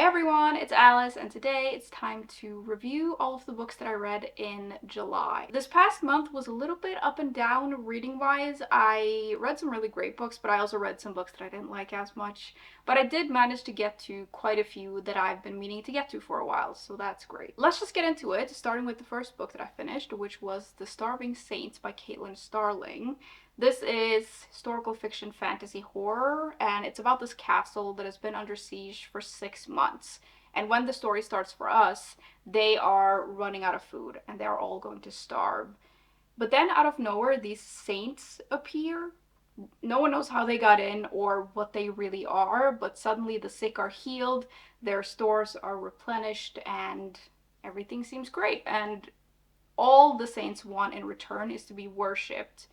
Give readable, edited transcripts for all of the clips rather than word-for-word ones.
everyone, it's Alice, and today it's time to review all of the books that I read in July. This past month was a little bit up and down reading-wise. I read some really great books, but I also read some books that I didn't like as much. But I did manage to get to quite a few that I've been meaning to get to for a while, so that's great. Let's just get into it, starting with the first book that I finished, which was The Starving Saints by Caitlin Starling. This is historical fiction fantasy horror, and it's about this castle that has been under siege for 6 months. And when the story starts for us, they are running out of food and they're all going to starve. But then out of nowhere, these saints appear. No one knows how they got in or what they really are, but suddenly the sick are healed, their stores are replenished, and everything seems great. And all the saints want in return is to be worshipped.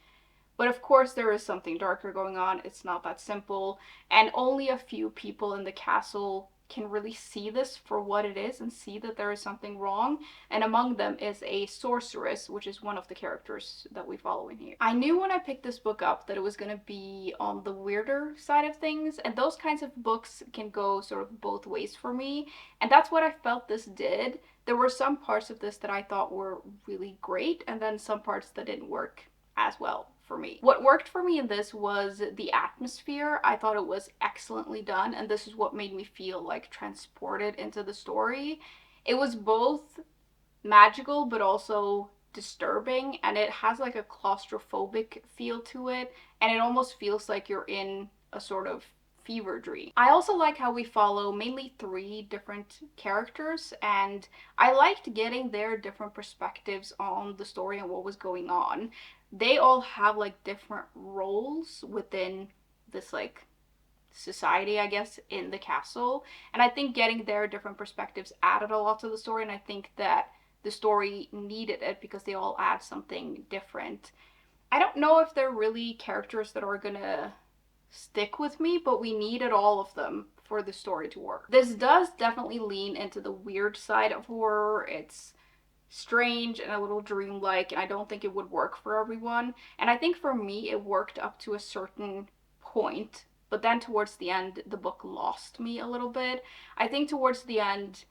But of course there is something darker going on, it's not that simple, and only a few people in the castle can really see this for what it is and see that there is something wrong, and among them is a sorceress, which is one of the characters that we follow in here. I knew when I picked this book up that it was going to be on the weirder side of things, and those kinds of books can go sort of both ways for me, and that's what I felt this did. There were some parts of this that I thought were really great, and then some parts that didn't work as well for me. What worked for me in this was the atmosphere. I thought it was excellently done, and this is what made me feel like transported into the story. It was both magical but also disturbing, and it has like a claustrophobic feel to it, and it almost feels like you're in a sort of fever dream. I also like how we follow mainly 3 different characters, and I liked getting their different perspectives on the story and what was going on. They all have like different roles within this like society, I guess, in the castle, and I think getting their different perspectives added a lot to the story, and I think that the story needed it because they all add something different. I don't know if they're really characters that are gonna stick with me, but we needed all of them for the story to work. This does definitely lean into the weird side of horror. It's strange and a little dreamlike, and I don't think it would work for everyone. And I think for me it worked up to a certain point, but then towards the end the book lost me a little bit. I think towards the end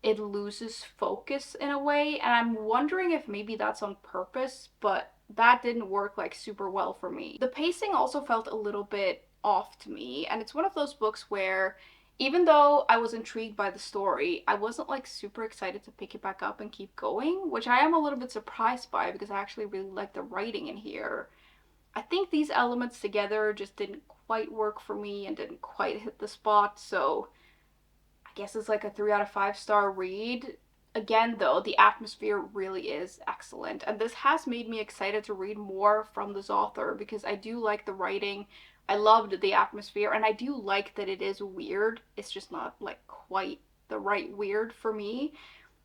it loses focus in a way, and I'm wondering if maybe that's on purpose, but that didn't work like super well for me. The pacing also felt a little bit off to me, and it's one of those books where even though I was intrigued by the story, I wasn't like super excited to pick it back up and keep going, which I am a little bit surprised by because I actually really like the writing in here. I think these elements together just didn't quite work for me and didn't quite hit the spot, so I guess it's like a 3 out of 5 star read. Again though, the atmosphere really is excellent, and this has made me excited to read more from this author because I do like the writing. I loved the atmosphere, and I do like that it is weird. It's just not like quite the right weird for me.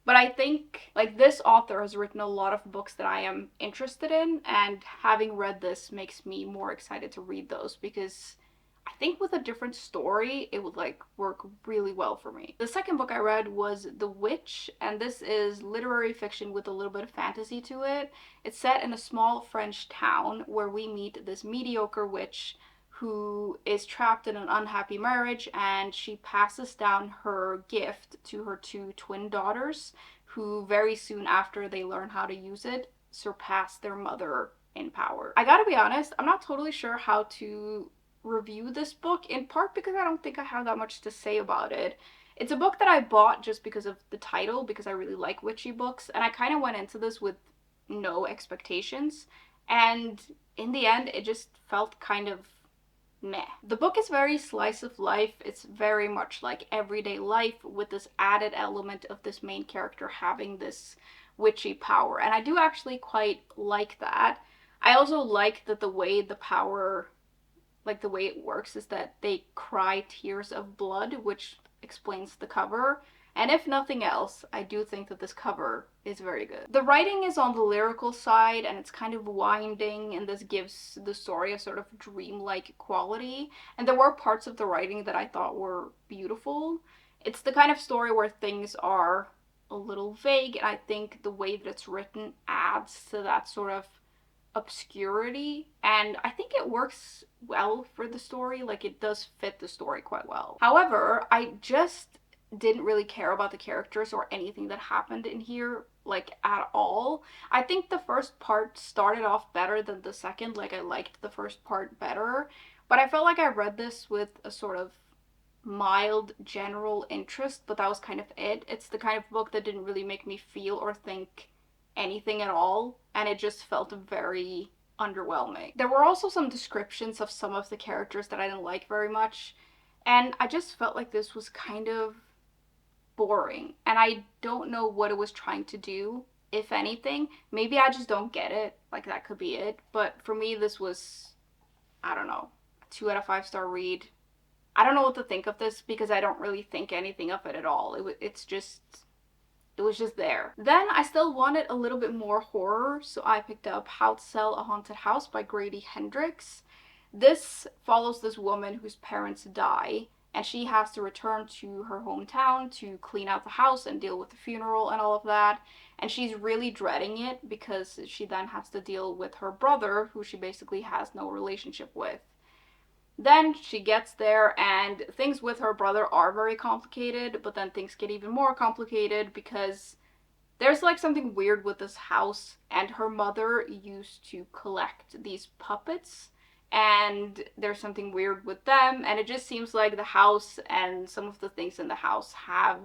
But I think like this author has written a lot of books that I am interested in, and having read this makes me more excited to read those because I think with a different story it would like work really well for me. The second book I read was The Witch, and this is literary fiction with a little bit of fantasy to it. It's set in a small French town where we meet this mediocre witch who is trapped in an unhappy marriage, and she passes down her gift to her 2 twin daughters, who very soon after they learn how to use it surpass their mother in power. I gotta be honest, I'm not totally sure how to review this book, in part because I don't think I have that much to say about it. It's a book that I bought just because of the title, because I really like witchy books, and I kind of went into this with no expectations, and in the end it just felt kind of meh. The book is very slice of life. It's very much like everyday life with this added element of this main character having this witchy power, and I do actually quite like that. I also like that the way the power, like the way it works, is that they cry tears of blood, which explains the cover. And if nothing else, I do think that this cover is very good. The writing is on the lyrical side, and it's kind of winding, and this gives the story a sort of dreamlike quality. And there were parts of the writing that I thought were beautiful. It's the kind of story where things are a little vague, and I think the way that it's written adds to that sort of obscurity, and I think it works well for the story. Like, it does fit the story quite well. However, I just didn't really care about the characters or anything that happened in here, like, at all. I think the first part started off better than the second. Like, I liked the first part better, but I felt like I read this with a sort of mild general interest, but that was kind of it. It's the kind of book that didn't really make me feel or think anything at all, and it just felt very underwhelming. There were also some descriptions of some of the characters that I didn't like very much, and I just felt like this was kind of boring, and I don't know what it was trying to do, if anything. Maybe I just don't get it, like that could be it, but for me this was, I don't know, a 2 out of 5 star read. I don't know what to think of this because I don't really think anything of it at all. It was just there. Then I still wanted a little bit more horror, so I picked up How to Sell a Haunted House by Grady Hendrix. This follows this woman whose parents die, and she has to return to her hometown to clean out the house and deal with the funeral and all of that. And she's really dreading it because she then has to deal with her brother, who she basically has no relationship with. Then she gets there, and things with her brother are very complicated, but then things get even more complicated because there's like something weird with this house, and her mother used to collect these puppets, and there's something weird with them, and it just seems like the house and some of the things in the house have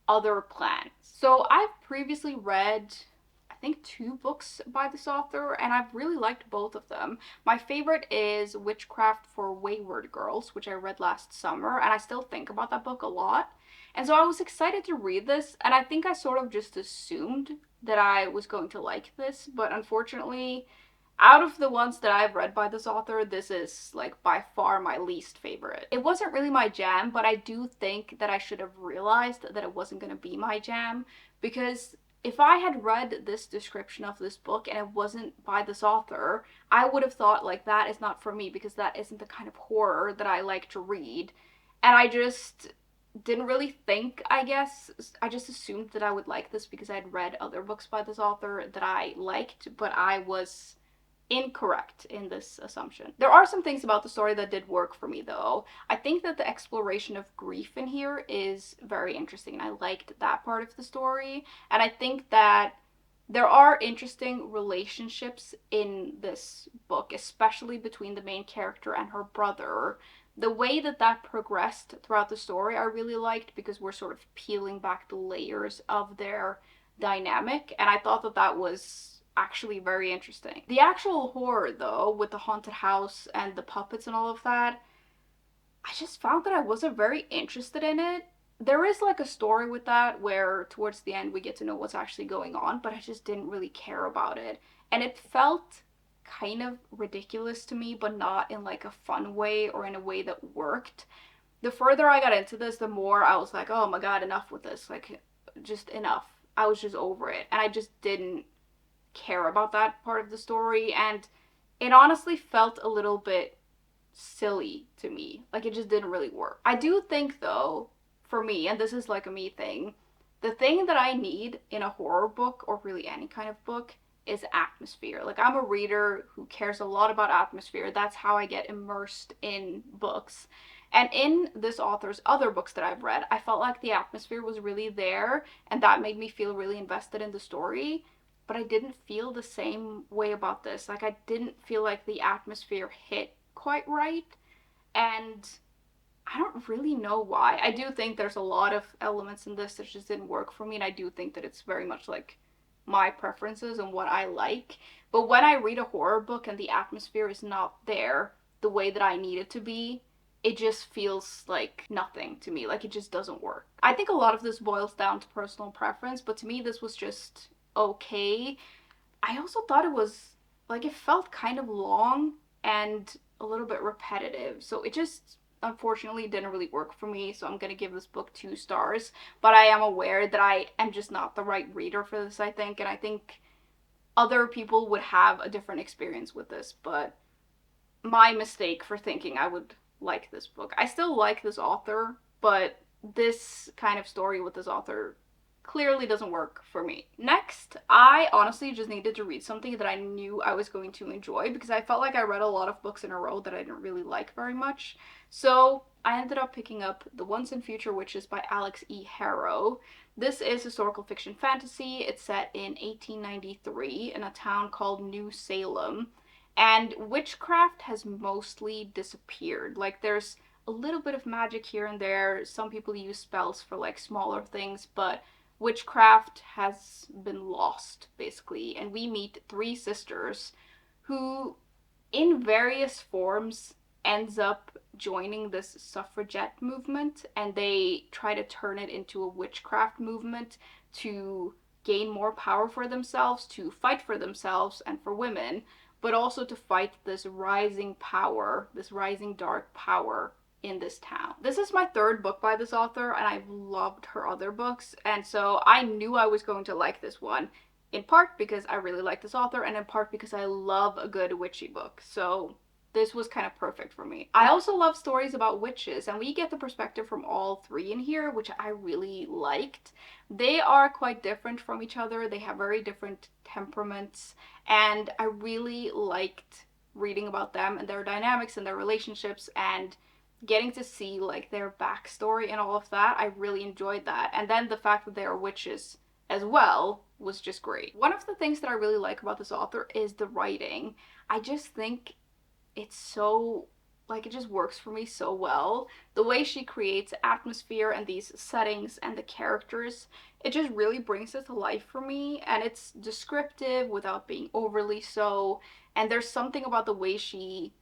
other plans. So I've previously read, I think, 2 books by this author, and I've really liked both of them. My favorite is Witchcraft for Wayward Girls, which I read last summer, and I still think about that book a lot. And so I was excited to read this, and I think I sort of just assumed that I was going to like this, but unfortunately, out of the ones that I've read by this author, this is like by far my least favorite. It wasn't really my jam, but I do think that I should have realized that it wasn't going to be my jam, because if I had read this description of this book and it wasn't by this author, I would have thought, like, that is not for me because that isn't the kind of horror that I like to read. And I just didn't really think, I guess. I just assumed that I would like this because I'd read other books by this author that I liked, but I was incorrect in this assumption. There are some things about the story that did work for me though. I think that the exploration of grief in here is very interesting, and I liked that part of the story. And I think that there are interesting relationships in this book, especially between the main character and her brother. The way that that progressed throughout the story I really liked because we're sort of peeling back the layers of their dynamic, and I thought that that was actually very interesting. The actual horror though, with the haunted house and the puppets and all of that, I just found that I wasn't very interested in it. There is like a story with that where towards the end we get to know what's actually going on, but I just didn't really care about it. And it felt kind of ridiculous to me, but not in like a fun way or in a way that worked. The further I got into this, the more I was like, oh my god, enough with this. Like, just enough. I was just over it. And I just didn't care about that part of the story, and it honestly felt a little bit silly to me. Like, it just didn't really work. I do think though, for me, and this is like a me thing, the thing that I need in a horror book, or really any kind of book, is atmosphere. Like, I'm a reader who cares a lot about atmosphere. That's how I get immersed in books. And in this author's other books that I've read, I felt like the atmosphere was really there, and that made me feel really invested in the story. But I didn't feel the same way about this. Like, I didn't feel like the atmosphere hit quite right. And I don't really know why. I do think there's a lot of elements in this that just didn't work for me, and I do think that it's very much like my preferences and what I like. But when I read a horror book and the atmosphere is not there the way that I need it to be, it just feels like nothing to me. Like, it just doesn't work. I think a lot of this boils down to personal preference, but to me this was just okay. I also thought it was, like, it felt kind of long and a little bit repetitive, so it just unfortunately didn't really work for me. So I'm gonna give this book 2 stars, but I am aware that I am just not the right reader for this, I think, and I think other people would have a different experience with this, but my mistake for thinking I would like this book. I still like this author, but this kind of story with this author clearly doesn't work for me. Next, I honestly just needed to read something that I knew I was going to enjoy because I felt like I read a lot of books in a row that I didn't really like very much. So I ended up picking up The Once and Future Witches by Alix E. Harrow. This is historical fiction fantasy. It's set in 1893 in a town called New Salem. And witchcraft has mostly disappeared. Like, there's a little bit of magic here and there. Some people use spells for like smaller things, but witchcraft has been lost basically. And we meet three sisters who, in various forms, ends up joining this suffragette movement, and they try to turn it into a witchcraft movement to gain more power for themselves, to fight for themselves and for women, but also to fight this rising power, this rising dark power in this town. This is my third book by this author, and I've loved her other books, and so I knew I was going to like this one, in part because I really like this author, and in part because I love a good witchy book. So this was kind of perfect for me. I also love stories about witches, and we get the perspective from all three in here, which I really liked. They are quite different from each other. They have very different temperaments, and I really liked reading about them and their dynamics and their relationships and getting to see like their backstory and all of that. I really enjoyed that. And then the fact that they are witches as well was just great. One of the things that I really like about this author is the writing. I just think it's so, like, it just works for me so well. The way she creates atmosphere and these settings and the characters, it just really brings it to life for me, and it's descriptive without being overly so. And there's something about the way she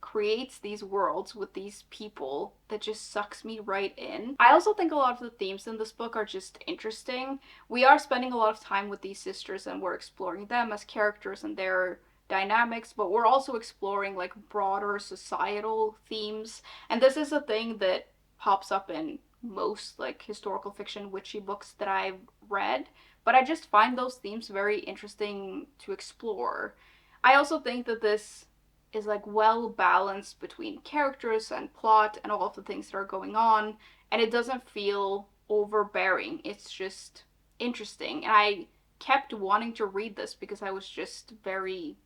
creates these worlds with these people that just sucks me right in. I also think a lot of the themes in this book are just interesting. We are spending a lot of time with these sisters and we're exploring them as characters and their dynamics, but we're also exploring like broader societal themes. And this is a thing that pops up in most like historical fiction witchy books that I've read, but I just find those themes very interesting to explore. I also think that this is like well balanced between characters and plot and all of the things that are going on, and it doesn't feel overbearing. It's just interesting, and I kept wanting to read this because I was just very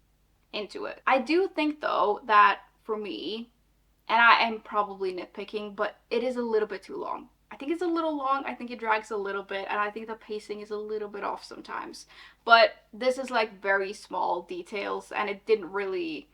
into it. I do think though that for me, and I am probably nitpicking, but it is a little bit too long. I think it's a little long, I think it drags a little bit, and I think the pacing is a little bit off sometimes. But this is like very small details, and it didn't really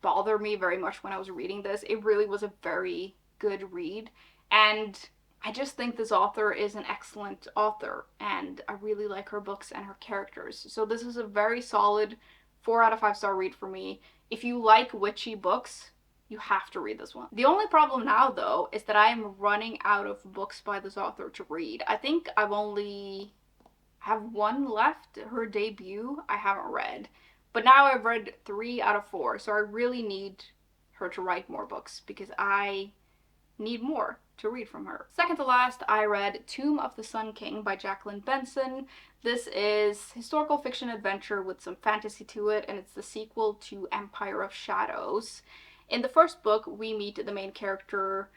bother me very much when I was reading this. It really was a very good read, and I just think this author is an excellent author, and I really like her books and her characters. So this is a very solid 4 out of 5 star read for me. If you like witchy books, you have to read this one. The only problem now though is that I am running out of books by this author to read. I think I've only have one left, her debut, I haven't read. But now I've read 3 out of 4, so I really need her to write more books because I need more to read from her. Second to last, I read Tomb of the Sun King by Jacquelyn Benson. This is historical fiction adventure with some fantasy to it, and it's the sequel to Empire of Shadows. In the first book, we meet the main character,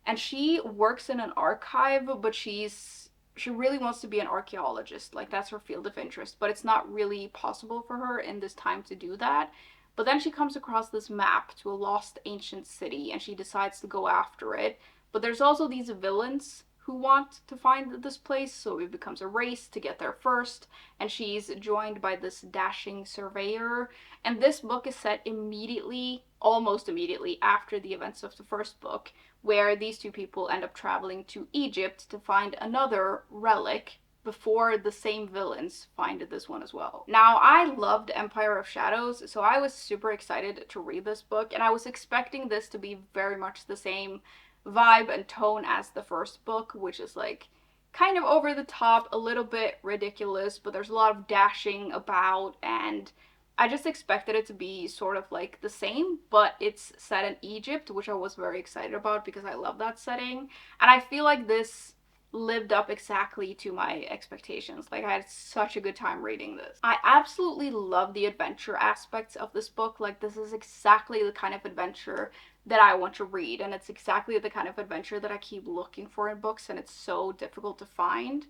and she works in an archive, but she really wants to be an archaeologist. Like, that's her field of interest, but it's not really possible for her in this time to do that. But then she comes across this map to a lost ancient city, and she decides to go after it. But there's also these villains who want to find this place, so it becomes a race to get there first, and she's joined by this dashing surveyor. And this book is set immediately, almost immediately, after the events of the first book, where these two people end up traveling to Egypt to find another relic before the same villains find this one as well. Now, I loved Empire of Shadows, so I was super excited to read this book, and I was expecting this to be very much the same vibe and tone as the first book, which is like kind of over the top, a little bit ridiculous, but there's a lot of dashing about, and I just expected it to be sort of like the same, but it's set in Egypt, which I was very excited about because I love that setting, and I feel like this lived up exactly to my expectations. Like, I had such a good time reading this. I absolutely love the adventure aspects of this book. Like, this is exactly the kind of adventure that I want to read, and it's exactly the kind of adventure that I keep looking for in books, and it's so difficult to find.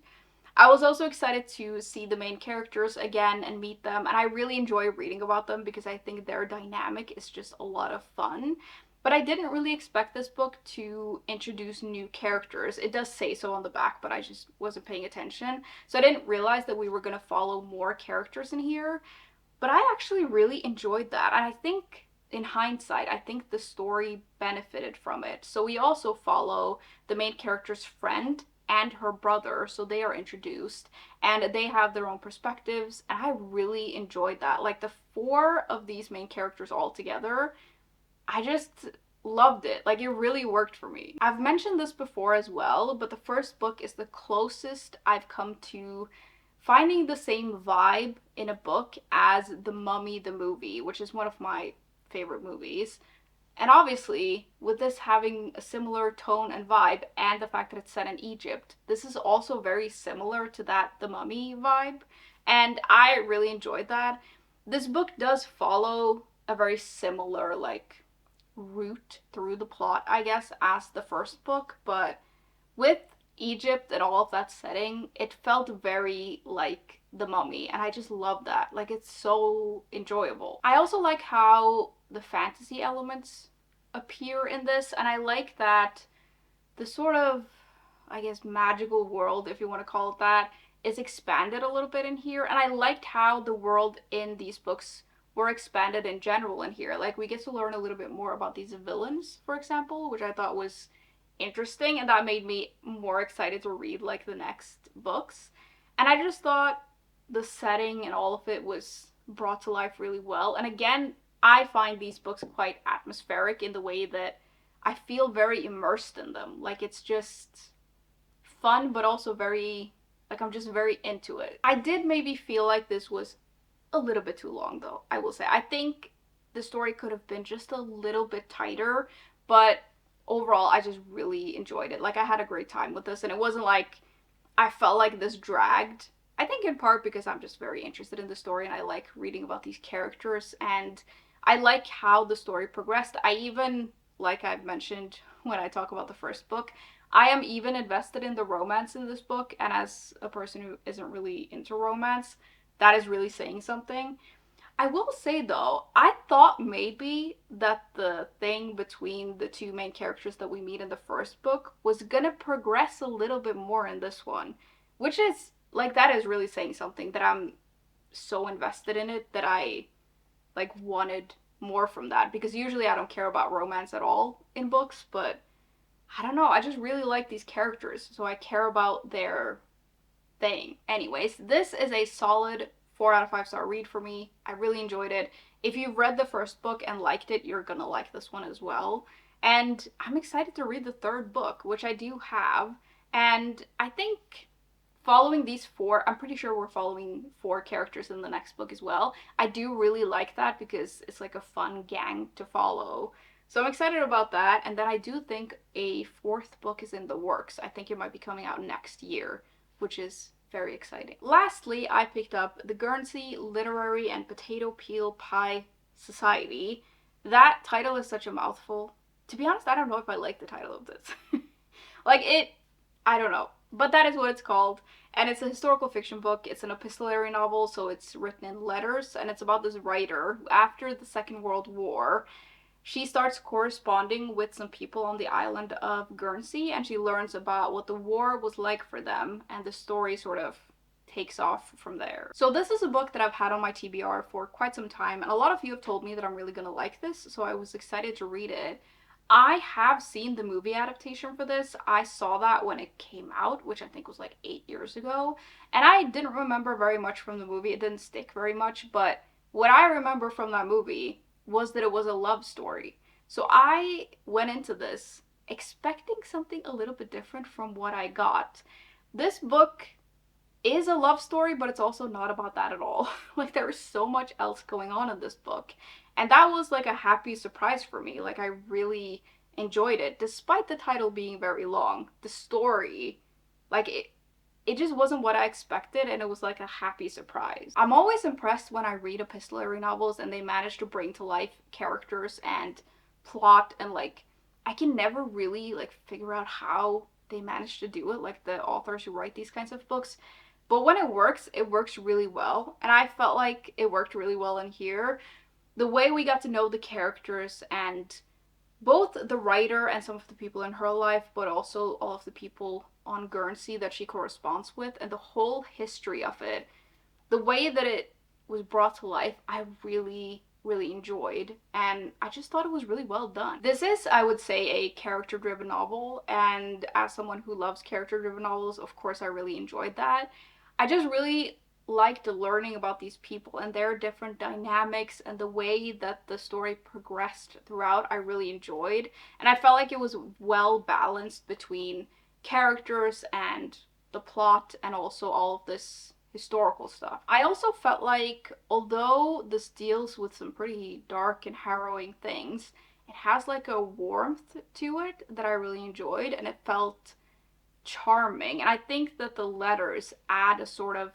I was also excited to see the main characters again and meet them, and I really enjoy reading about them because I think their dynamic is just a lot of fun. But I didn't really expect this book to introduce new characters. It does say so on the back, but I just wasn't paying attention. So I didn't realize that we were going to follow more characters in here. But I actually really enjoyed that. And I think, in hindsight, I think the story benefited from it. So we also follow the main character's friend and her brother, so they are introduced and they have their own perspectives, and I really enjoyed that. Like the four of these main characters all together, I just loved it. Like it really worked for me. I've mentioned this before as well, but the first book is the closest I've come to finding the same vibe in a book as The Mummy the movie, which is one of my favorite movies. And obviously, with this having a similar tone and vibe, and the fact that it's set in Egypt, this is also very similar to that The Mummy vibe. And I really enjoyed that. This book does follow a very similar, like, route through the plot, I guess, as the first book, but with Egypt and all of that setting, it felt very like The Mummy, and I just love that. Like, it's so enjoyable. I also like how the fantasy elements appear in this, and I like that the sort of, I guess, magical world, if you want to call it that, is expanded a little bit in here, and I liked how the world in these books were expanded in general in here. Like, we get to learn a little bit more about these villains, for example, which I thought was interesting, and that made me more excited to read like the next books. And I just thought the setting and all of it was brought to life really well. And again, I find these books quite atmospheric in the way that I feel very immersed in them. Like it's just fun, but also very, like, I'm just very into it. I did maybe feel like this was a little bit too long, though, I will say. I think the story could have been just a little bit tighter, but overall, I just really enjoyed it. Like, I had a great time with this, and it wasn't like I felt like this dragged. I think in part because I'm just very interested in the story, and I like reading about these characters, and I like how the story progressed. I even, like I've mentioned when I talk about the first book, I am even invested in the romance in this book, and as a person who isn't really into romance, that is really saying something. I will say though, I thought maybe that the thing between the two main characters that we meet in the first book was gonna progress a little bit more in this one, which is, like, that is really saying something, that I'm so invested in it that I, like, wanted more from that, because usually I don't care about romance at all in books, but I don't know, I just really like these characters, so I care about their thing. Anyways, this is a solid 4 out of 5 star read for me. I really enjoyed it. If you've read the first book and liked it, you're gonna like this one as well. And I'm excited to read the third book, which I do have. And I think following these four, I'm pretty sure we're following four characters in the next book as well. I do really like that because it's like a fun gang to follow. So I'm excited about that. And then I do think a fourth book is in the works. I think it might be coming out next year, which is very exciting. Lastly, I picked up the Guernsey Literary and Potato Peel Pie Society. That title is such a mouthful. To be honest, I don't know if I like the title of this. Like, I don't know. But that is what it's called. And it's a historical fiction book. It's an epistolary novel, so it's written in letters. And it's about this writer who, after the Second World War, she starts corresponding with some people on the island of Guernsey, and she learns about what the war was like for them, and the story sort of takes off from there. So this is a book that I've had on my TBR for quite some time, and a lot of you have told me that I'm really gonna like this, so I was excited to read it. I have seen the movie adaptation for this. I saw that when it came out, which I think was like 8 years ago, and I didn't remember very much from the movie. It didn't stick very much, but what I remember from that movie was that it was a love story. So I went into this expecting something a little bit different from what I got. This book is a love story, but it's also not about that at all. Like, there is so much else going on in this book. And that was like a happy surprise for me. Like, I really enjoyed it, despite the title being very long. The story, like, it just wasn't what I expected, and it was like a happy surprise. I'm always impressed when I read epistolary novels and they manage to bring to life characters and plot, and like, I can never really like figure out how they manage to do it, like the authors who write these kinds of books. But when it works really well. And I felt like it worked really well in here. The way we got to know the characters and both the writer and some of the people in her life, but also all of the people on Guernsey that she corresponds with, and the whole history of it, the way that it was brought to life, I really enjoyed, and I just thought it was really well done. This is, I would say, a character driven novel, and as someone who loves character driven novels, of course I really enjoyed that. I just really liked learning about these people and their different dynamics, and the way that the story progressed throughout I really enjoyed, and I felt like it was well balanced between characters and the plot and also all of this historical stuff. I also felt like, although this deals with some pretty dark and harrowing things, it has like a warmth to it that I really enjoyed, and it felt charming. And I think that the letters add a sort of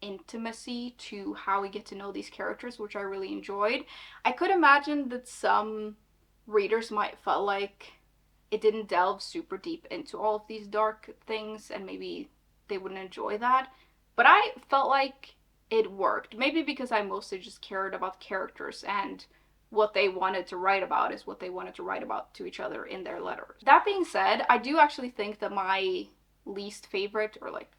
intimacy to how we get to know these characters, which I really enjoyed. I could imagine that some readers might feel like it didn't delve super deep into all of these dark things, and maybe they wouldn't enjoy that. But I felt like it worked. Maybe because I mostly just cared about characters, and what they wanted to write about is what they wanted to write about to each other in their letters. That being said, I do actually think that my least favorite, or like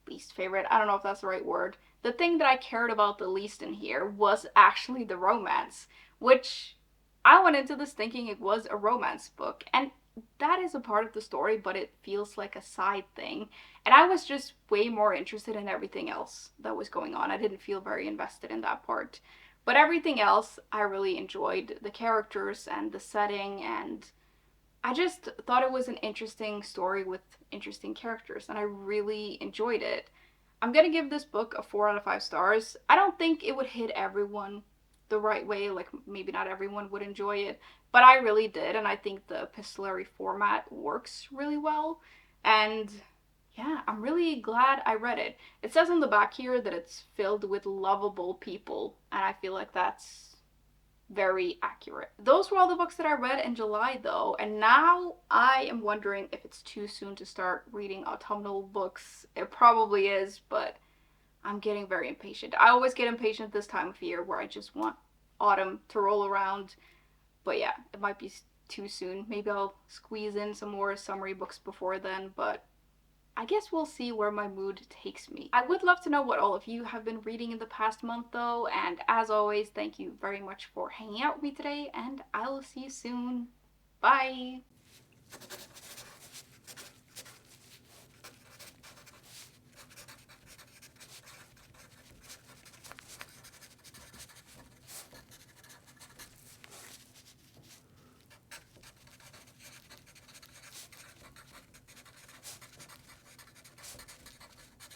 least favorite, I don't know if that's the right word, the thing that I cared about the least in here was actually the romance, which I went into this thinking it was a romance book, and that is a part of the story, but it feels like a side thing. And I was just way more interested in everything else that was going on. I didn't feel very invested in that part. But everything else I really enjoyed, the characters and the setting, and I just thought it was an interesting story with interesting characters, and I really enjoyed it. I'm gonna give this book a 4 out of 5 stars. I don't think it would hit everyone the right way, like maybe not everyone would enjoy it, but I really did, and I think the epistolary format works really well. And yeah, I'm really glad I read it. It says on the back here that it's filled with lovable people, and I feel like that's very accurate. Those were all the books that I read in July though, and now I am wondering if it's too soon to start reading autumnal books. It probably is, but I'm getting very impatient. I always get impatient this time of year where I just want autumn to roll around. But yeah, it might be too soon. Maybe I'll squeeze in some more summery books before then, but I guess we'll see where my mood takes me. I would love to know what all of you have been reading in the past month though, and as always, thank you very much for hanging out with me today, and I will see you soon. Bye!